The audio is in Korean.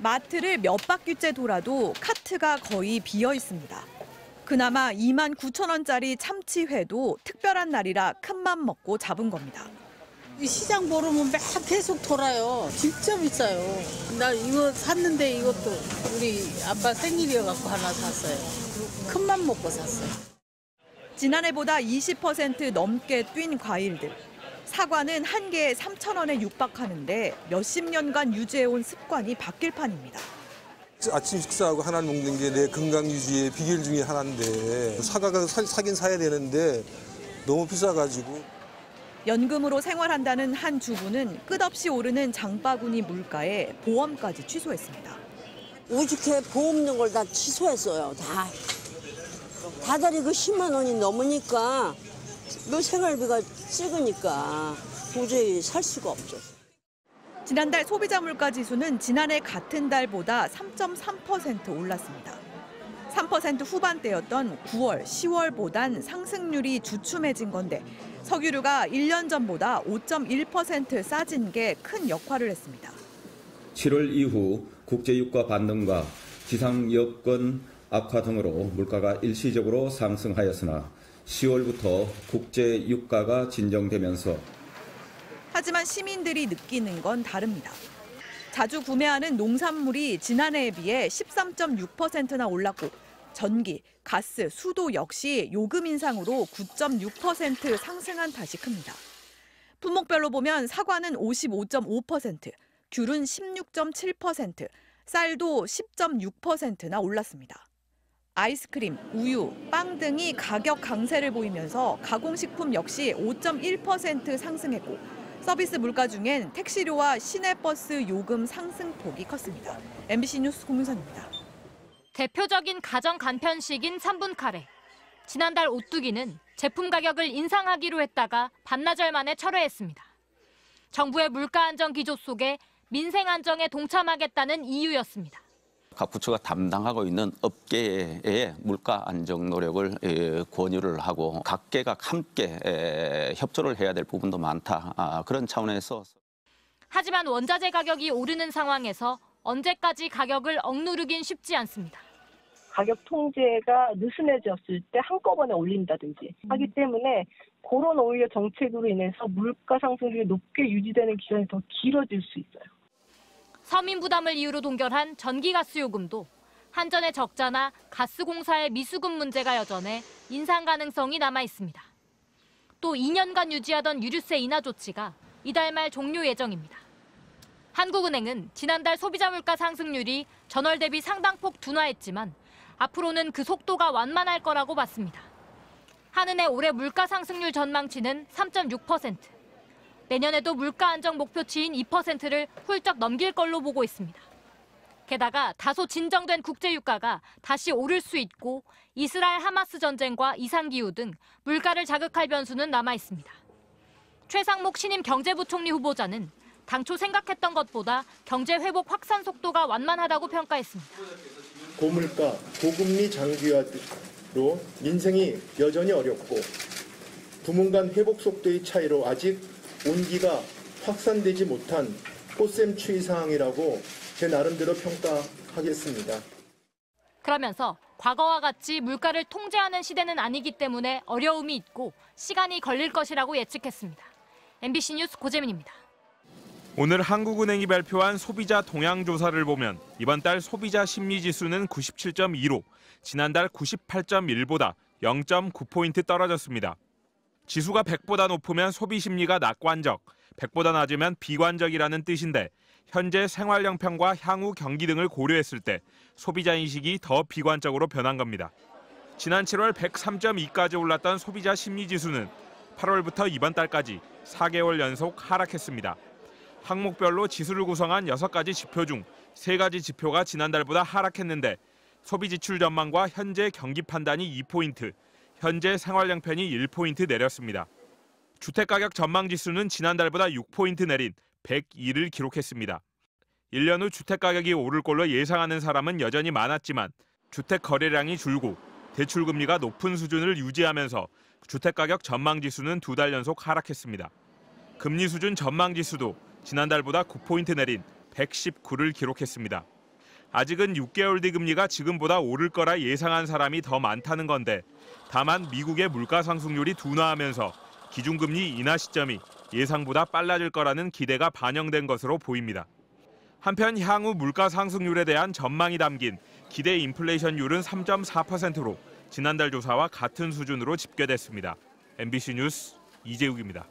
마트를 몇 바퀴째 돌아도 카트가 거의 비어 있습니다. 그나마 29,000원짜리 참치회도 특별한 날이라 큰맘 먹고 잡은 겁니다. 시장 보러면 막 계속 돌아요. 진짜 비싸요. 나 이거 샀는데 이것도 우리 아빠 생일이어갖고 하나 샀어요. 큰맘 먹고 샀어요. 지난해보다 20% 넘게 뛴 과일들. 사과는 한 개에 3,000원에 육박하는데 몇십 년간 유지해온 습관이 바뀔 판입니다. 아침 식사하고 하나 먹는 게 내 건강 유지의 비결 중에 하나인데 사과가 사긴 사야 되는데 너무 비싸가지고. 연금으로 생활한다는 한 주부는 끝없이 오르는 장바구니 물가에 보험까지 취소했습니다. 오죽해 보험 있는 걸 다 취소했어요. 다달이 그 10만 원이 넘으니까 너 생활비가 찍으니까 도저히 살 수가 없죠. 지난달 소비자 물가 지수는 지난해 같은 달보다 3.3% 올랐습니다. 3% 후반대였던 9월, 10월보단 상승률이 주춤해진 건데 석유류가 1년 전보다 5.1% 싸진 게 큰 역할을 했습니다. 7월 이후 국제유가 반등과 기상 여건 악화 등으로 물가가 일시적으로 상승하였으나 10월부터 국제유가가 진정되면서 하지만 시민들이 느끼는 건 다릅니다. 자주 구매하는 농산물이 지난해에 비해 13.6%나 올랐고 전기, 가스, 수도 역시 요금 인상으로 9.6% 상승한 탓이 큽니다. 품목별로 보면 사과는 55.5%, 귤은 16.7%, 쌀도 10.6%나 올랐습니다. 아이스크림, 우유, 빵 등이 가격 강세를 보이면서 가공식품 역시 5.1% 상승했고 서비스 물가 중엔 택시료와 시내버스 요금 상승폭이 컸습니다. MBC 뉴스 공윤선입니다. 대표적인 가정 간편식인 3분 카레. 지난달 오뚜기는 제품 가격을 인상하기로 했다가 반나절 만에 철회했습니다. 정부의 물가 안정 기조 속에 민생 안정에 동참하겠다는 이유였습니다. 각 부처가 담당하고 있는 업계의 물가 안정 노력을 권유를 하고 각계가 함께 협조를 해야 될 부분도 많다. 그런 차원에서. 하지만 원자재 가격이 오르는 상황에서 언제까지 가격을 억누르긴 쉽지 않습니다. 가격 통제가 느슨해졌을 때 한꺼번에 올린다든지 하기 때문에 그런 오히려 정책으로 인해서 물가 상승률이 높게 유지되는 기간이 더 길어질 수 있어요. 서민 부담을 이유로 동결한 전기가스 요금도 한전의 적자나 가스공사의 미수급 문제가 여전해 인상 가능성이 남아 있습니다. 또 2년간 유지하던 유류세 인하 조치가 이달 말 종료 예정입니다. 한국은행은 지난달 소비자 물가 상승률이 전월 대비 상당폭 둔화했지만 앞으로는 그 속도가 완만할 거라고 봤습니다. 한은의 올해 물가 상승률 전망치는 3.6%. 내년에도 물가 안정 목표치인 2%를 훌쩍 넘길 걸로 보고 있습니다. 게다가 다소 진정된 국제유가가 다시 오를 수 있고 이스라엘 하마스 전쟁과 이상기후 등 물가를 자극할 변수는 남아 있습니다. 최상목 신임 경제부총리 후보자는 당초 생각했던 것보다 경제 회복 확산 속도가 완만하다고 평가했습니다. 고물가, 고금리 장기화로 민생이 여전히 어렵고 부문 간 회복 속도의 차이로 아직 온기가 확산되지 못한 꽃샘 추이 상황이라고 제 나름대로 평가하겠습니다. 그러면서 과거와 같이 물가를 통제하는 시대는 아니기 때문에 어려움이 있고 시간이 걸릴 것이라고 예측했습니다. MBC 뉴스 고재민입니다. 오늘 한국은행이 발표한 소비자 동향 조사를 보면 이번 달 소비자 심리지수는 97.2로 지난달 98.1보다 0.9포인트 떨어졌습니다. 지수가 100보다 높으면 소비 심리가 낙관적, 100보다 낮으면 비관적이라는 뜻인데 현재 생활 형편과 향후 경기 등을 고려했을 때 소비자 인식이 더 비관적으로 변한 겁니다. 지난 7월 103.2까지 올랐던 소비자 심리지수는 8월부터 이번 달까지 4개월 연속 하락했습니다. 항목별로 지수를 구성한 6가지 지표 중 3가지 지표가 지난달보다 하락했는데 소비 지출 전망과 현재 경기 판단이 2포인트, 현재 생활 형편이 1포인트 내렸습니다. 주택가격 전망 지수는 지난달보다 6포인트 내린 102를 기록했습니다. 1년 후 주택가격이 오를 걸로 예상하는 사람은 여전히 많았지만 주택 거래량이 줄고 대출금리가 높은 수준을 유지하면서 주택가격 전망 지수는 2달 연속 하락했습니다. 금리 수준 전망 지수도 지난달보다 9포인트 내린 119를 기록했습니다. 아직은 6개월 뒤 금리가 지금보다 오를 거라 예상한 사람이 더 많다는 건데 다만 미국의 물가 상승률이 둔화하면서 기준금리 인하 시점이 예상보다 빨라질 거라는 기대가 반영된 것으로 보입니다. 한편 향후 물가 상승률에 대한 전망이 담긴 기대 인플레이션율은 3.4%로 지난달 조사와 같은 수준으로 집계됐습니다. MBC 뉴스 이재욱입니다.